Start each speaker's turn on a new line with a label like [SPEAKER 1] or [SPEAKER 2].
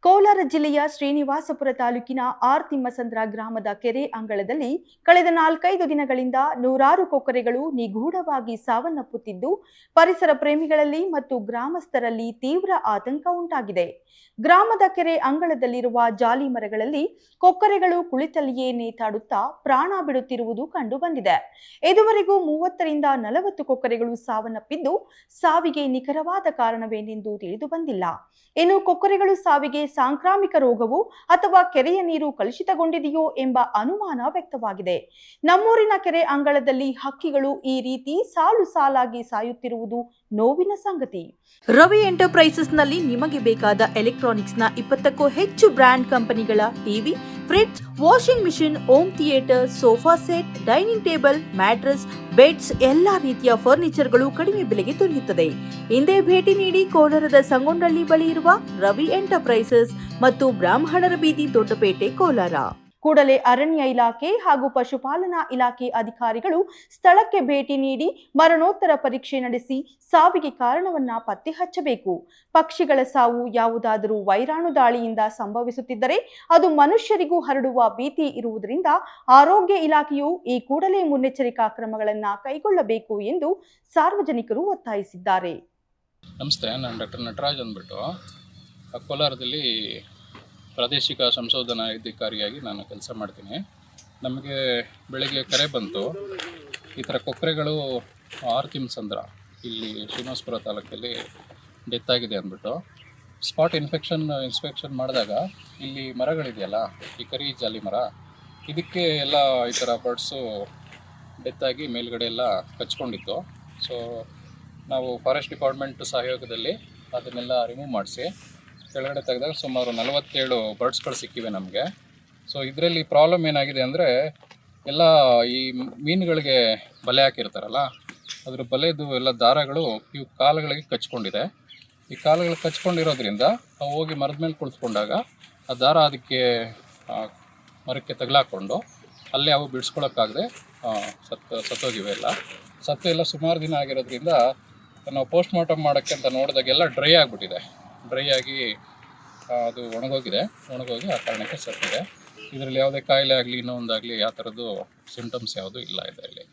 [SPEAKER 1] ಕೋಲಾರ ಜಿಲ್ಲೆಯ ಶ್ರೀನಿವಾಸಪುರ ತಾಲೂಕಿನ ಆರ್ ತಿಮ್ಮಸಂದ್ರ ಗ್ರಾಮದ ಕೆರೆ ಅಂಗಳದಲ್ಲಿ ಕಳೆದ 4-5 ದಿನಗಳಿಂದ ನೂರಾರು ಕೊಕ್ಕರೆಗಳು ನಿಗೂಢವಾಗಿ ಸಾವನ್ನಪ್ಪುತ್ತಿದ್ದು ಪರಿಸರ ಪ್ರೇಮಿಗಳಲ್ಲಿ ಮತ್ತು ಗ್ರಾಮಸ್ಥರಲ್ಲಿ ತೀವ್ರ ಆತಂಕ ಉಂಟಾಗಿದೆ. ಗ್ರಾಮದ ಕೆರೆ ಅಂಗಳದಲ್ಲಿರುವ ಜಾಲಿ ಮರಗಳಲ್ಲಿ ಕೊಕ್ಕರೆಗಳು ಕುಳಿತಲ್ಲಿಯೇ ನೇತಾಡುತ್ತಾ ಪ್ರಾಣ ಬಿಡುತ್ತಿರುವುದು ಕಂಡುಬಂದಿದೆ. ಇದುವರೆಗೂ 30ರಿಂದ 40 ಕೊಕ್ಕರೆಗಳು ಸಾವನ್ನಪ್ಪಿದ್ದು ಸಾವಿಗೆ ನಿಖರವಾದ ಕಾರಣವೇನೆಂದು ತಿಳಿದು ಬಂದಿಲ್ಲ. ಇನ್ನು ಕೊಕ್ಕರೆಗಳು ಸಾವಿಗೆ ಸಾಂಕ್ರಾಮಿಕ ರೋಗವು ಅಥವಾ ಕೆರೆಯ ನೀರು ಕಲುಷಿತಗೊಂಡಿದೆಯೋ ಎಂಬ ಅನುಮಾನ ವ್ಯಕ್ತವಾಗಿದೆ. ನಮ್ಮೂರಿನ ಕೆರೆ ಅಂಗಳದಲ್ಲಿ ಹಕ್ಕಿಗಳು ಈ ರೀತಿ ಸಾಲು ಸಾಲಾಗಿ ಸಾಯುತ್ತಿರುವುದು ನೋವಿನ ಸಂಗತಿ. ರವಿ ಎಂಟರ್ಪ್ರೈಸಸ್ನಲ್ಲಿ ನಿಮಗೆ ಬೇಕಾದ ಎಲೆಕ್ಟ್ರಾನಿಕ್ಸ್ನ 20ಕ್ಕೂ ಹೆಚ್ಚು ಬ್ರ್ಯಾಂಡ್ ಕಂಪನಿಗಳ TV, fridge, washing machine, home theatre, sofa set, dining table, mattress, beds ಎಲ್ಲಾ ರೀತಿಯ ಫರ್ನಿಚರ್ಗಳು ಕಡಿಮೆ ಬೆಲೆಗೆ ದೊರೆಯುತ್ತದೆ. ಹಿಂದೆ ಭೇಟಿ ನೀಡಿ ಕೋಲಾರದ ಸಂಗೊಂಡಳ್ಳಿ ಬಳಿ ಇರುವ ರವಿ ಎಂಟರ್ಪ್ರೈಸಸ್ ಮತ್ತು ಬ್ರಾಹ್ಮಣರ ಬೀದಿ, ದೊಡ್ಡಪೇಟೆ, ಕೋಲಾರ. ಕೂಡಲೇ ಅರಣ್ಯ ಇಲಾಖೆ ಹಾಗೂ ಪಶುಪಾಲನಾ ಇಲಾಖೆ ಅಧಿಕಾರಿಗಳು ಸ್ಥಳಕ್ಕೆ ಭೇಟಿ ನೀಡಿ ಮರಣೋತ್ತರ ಪರೀಕ್ಷೆ ನಡೆಸಿ ಸಾವಿಗೆ ಕಾರಣವನ್ನ ಪತ್ತೆ ಹಚ್ಚಬೇಕು. ಪಕ್ಷಿಗಳ ಸಾವು ಯಾವುದಾದರೂ ವೈರಾಣು ದಾಳಿಯಿಂದ ಸಂಭವಿಸುತ್ತಿದ್ದರೆ ಅದು ಮನುಷ್ಯರಿಗೂ ಹರಡುವ ಭೀತಿ ಇರುವುದರಿಂದ ಆರೋಗ್ಯ ಇಲಾಖೆಯು ಈ ಕೂಡಲೇ ಮುನ್ನೆಚ್ಚರಿಕಾ ಕ್ರಮಗಳನ್ನು ಕೈಗೊಳ್ಳಬೇಕು ಎಂದು ಸಾರ್ವಜನಿಕರು ಒತ್ತಾಯಿಸಿದ್ದಾರೆ.
[SPEAKER 2] ನಮಸ್ತೆ, ನಾನು ಡಾಕ್ಟರ್ ನಟರಾಜ್ ಅಂದ್ಬಿಟ್ಟು ಕೋಲಾರದಲ್ಲಿ ಪ್ರಾದೇಶಿಕ ಸಂಶೋಧನಾ ಅಧಿಕಾರಿಯಾಗಿ ನಾನು ಕೆಲಸ ಮಾಡ್ತೀನಿ. ನಮಗೆ ಬೆಳಗ್ಗೆ ಕರೆ ಬಂತು, ಈ ಥರ ಕೊಕ್ಕರೆಗಳು ಆರ್ ತಿಮ್ಮಸಂದ್ರ ಇಲ್ಲಿ ಶ್ರೀನಿವಾಸಪುರ ತಾಲೂಕಲ್ಲಿ ಡೆತ್ ಆಗಿದೆ ಅಂದ್ಬಿಟ್ಟು ಸ್ಪಾಟ್ ಇನ್ಸ್ಪೆಕ್ಷನ್ ಮಾಡಿದಾಗ ಇಲ್ಲಿ ಮರಗಳಿದೆಯಲ್ಲ, ಈ ಕರಿ ಜಾಲಿ ಮರ, ಇದಕ್ಕೆ ಎಲ್ಲ ಈ ಥರ ಬರ್ಡ್ಸು ಡೆತ್ತಾಗಿ ಮೇಲ್ಗಡೆ ಎಲ್ಲ ಕಚ್ಕೊಂಡಿತ್ತು. ಸೊ ನಾವು ಫಾರೆಸ್ಟ್ ಡಿಪಾರ್ಟ್ಮೆಂಟ್ ಸಹಯೋಗದಲ್ಲಿ ಅದನ್ನೆಲ್ಲ ರಿಮೂವ್ ಮಾಡಿಸಿ ಕೆಳಗಡೆ ತೆಗೆದಾಗ ಸುಮಾರು 47 ಬರ್ಡ್ಸ್ಗಳು ಸಿಕ್ಕಿವೆ ನಮಗೆ. ಸೊ ಇದರಲ್ಲಿ ಪ್ರಾಬ್ಲಮ್ ಏನಾಗಿದೆ ಅಂದರೆ, ಎಲ್ಲ ಈ ಮೀನುಗಳಿಗೆ ಬಲೆ ಹಾಕಿರ್ತಾರಲ್ಲ, ಅದ್ರ ಬಲೆದು ಎಲ್ಲ ದಾರಗಳು ಇವು ಕಾಲುಗಳಿಗೆ ಕಚ್ಕೊಂಡಿದೆ. ಈ ಕಾಲುಗಳು ಕಚ್ಕೊಂಡಿರೋದ್ರಿಂದ ನಾವು ಹೋಗಿ ಮರದ ಮೇಲೆ ಕುಳಿತುಕೊಂಡಾಗ ಆ ದಾರ ಅದಕ್ಕೆ ಮರಕ್ಕೆ ತಗಲಾಕೊಂಡು ಅಲ್ಲೇ ಅವು ಬಿಡಿಸ್ಕೊಳಕ್ಕಾಗದೆ ಸತ್ತೋಗಿವೆ. ಸತ್ತು ಎಲ್ಲ ಸುಮಾರು ದಿನ ಆಗಿರೋದ್ರಿಂದ ನಾವು ಪೋಸ್ಟ್ ಮಾರ್ಟಮ್ ಮಾಡೋಕ್ಕೆ ಅಂತ ನೋಡಿದಾಗೆಲ್ಲ ಡ್ರೈ ಆಗಿಬಿಟ್ಟಿದೆ. ಡ್ರೈ ಆಗಿ ಅದು ಒಣಗೋಗಿ ಆ ಕಾರಣಕ್ಕೆ ಸತ್ತಿದೆ. ಇದರಲ್ಲಿ ಯಾವುದೇ ಕಾಯಿಲೆ ಆಗಲಿ ಇನ್ನೊಂದಾಗಲಿ ಆ ಥರದ್ದು ಸಿಂಟಮ್ಸ್ ಯಾವುದೂ ಇಲ್ಲ ಇದರಲ್ಲಿ.